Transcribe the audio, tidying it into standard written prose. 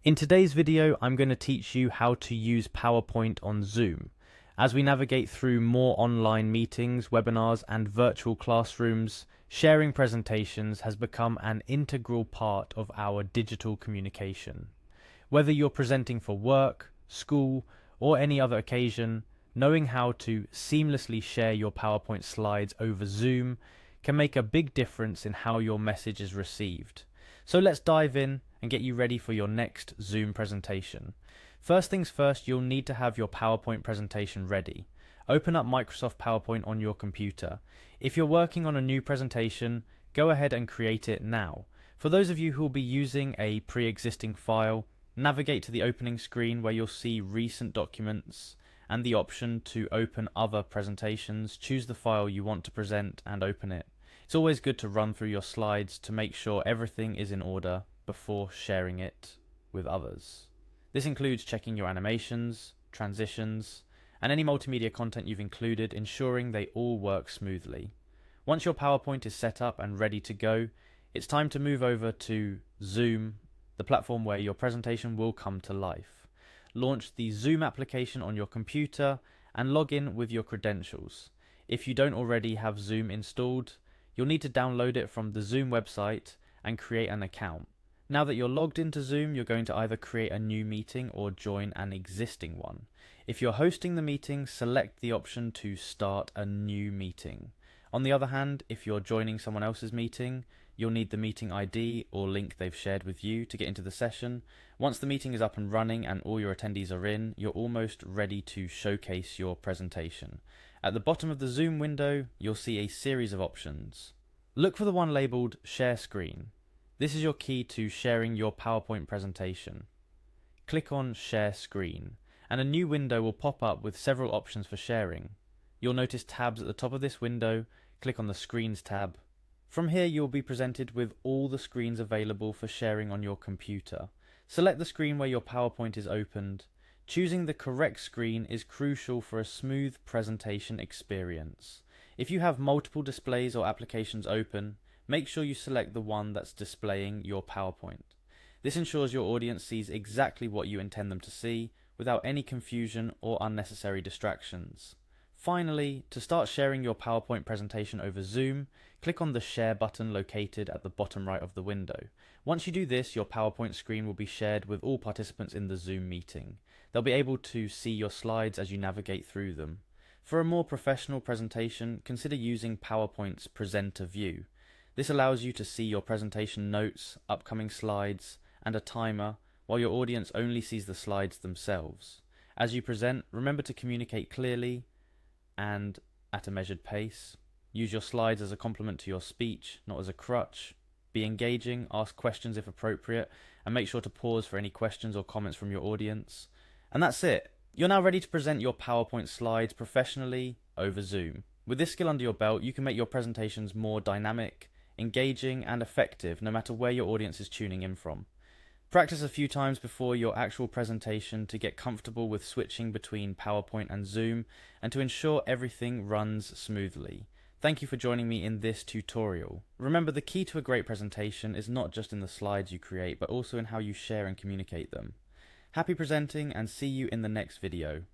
In today's video, I'm going to teach you how to use PowerPoint on Zoom. As we navigate through more online meetings, webinars, and virtual classrooms, sharing presentations has become an integral part of our digital communication. Whether you're presenting for work, school, or any other occasion, knowing how to seamlessly share your PowerPoint slides over Zoom can make a big difference in how your message is received. So let's dive in and get you ready for your next Zoom presentation. First things first, you'll need to have your PowerPoint presentation ready. Open up Microsoft PowerPoint on your computer. If you're working on a new presentation, go ahead and create it now. For those of you who will be using a pre-existing file, navigate to the opening screen where you'll see recent documents and the option to open other presentations. Choose the file you want to present and open it. It's always good to run through your slides to make sure everything is in order before sharing it with others. This includes checking your animations, transitions, and any multimedia content you've included, ensuring they all work smoothly. Once your PowerPoint is set up and ready to go, it's time to move over to Zoom, the platform where your presentation will come to life. Launch the Zoom application on your computer and log in with your credentials. If you don't already have Zoom installed, you'll need to download it from the Zoom website and create an account. Now that you're logged into Zoom, you're going to either create a new meeting or join an existing one. If you're hosting the meeting, select the option to start a new meeting. On the other hand, if you're joining someone else's meeting, you'll need the meeting ID or link they've shared with you to get into the session. Once the meeting is up and running and all your attendees are in, you're almost ready to showcase your presentation. At the bottom of the Zoom window, you'll see a series of options. Look for the one labelled Share Screen. This is your key to sharing your PowerPoint presentation. Click on Share Screen, and a new window will pop up with several options for sharing. You'll notice tabs at the top of this window. Click on the Screens tab. From here, you'll be presented with all the screens available for sharing on your computer. Select the screen where your PowerPoint is opened. Choosing the correct screen is crucial for a smooth presentation experience. If you have multiple displays or applications open, make sure you select the one that's displaying your PowerPoint. This ensures your audience sees exactly what you intend them to see without any confusion or unnecessary distractions. Finally, to start sharing your PowerPoint presentation over Zoom, click on the Share button located at the bottom right of the window. Once you do this, your PowerPoint screen will be shared with all participants in the Zoom meeting. They'll be able to see your slides as you navigate through them. For a more professional presentation, consider using PowerPoint's Presenter View. This allows you to see your presentation notes, upcoming slides, and a timer, while your audience only sees the slides themselves. As you present, remember to communicate clearly and at a measured pace. Use your slides as a complement to your speech, not as a crutch. Be engaging, ask questions if appropriate, and make sure to pause for any questions or comments from your audience. And that's it. You're now ready to present your PowerPoint slides professionally over Zoom. With this skill under your belt, you can make your presentations more dynamic, engaging, and effective no matter where your audience is tuning in from. Practice a few times before your actual presentation to get comfortable with switching between PowerPoint and Zoom and to ensure everything runs smoothly. Thank you for joining me in this tutorial. Remember, the key to a great presentation is not just in the slides you create, but also in how you share and communicate them. Happy presenting, and see you in the next video.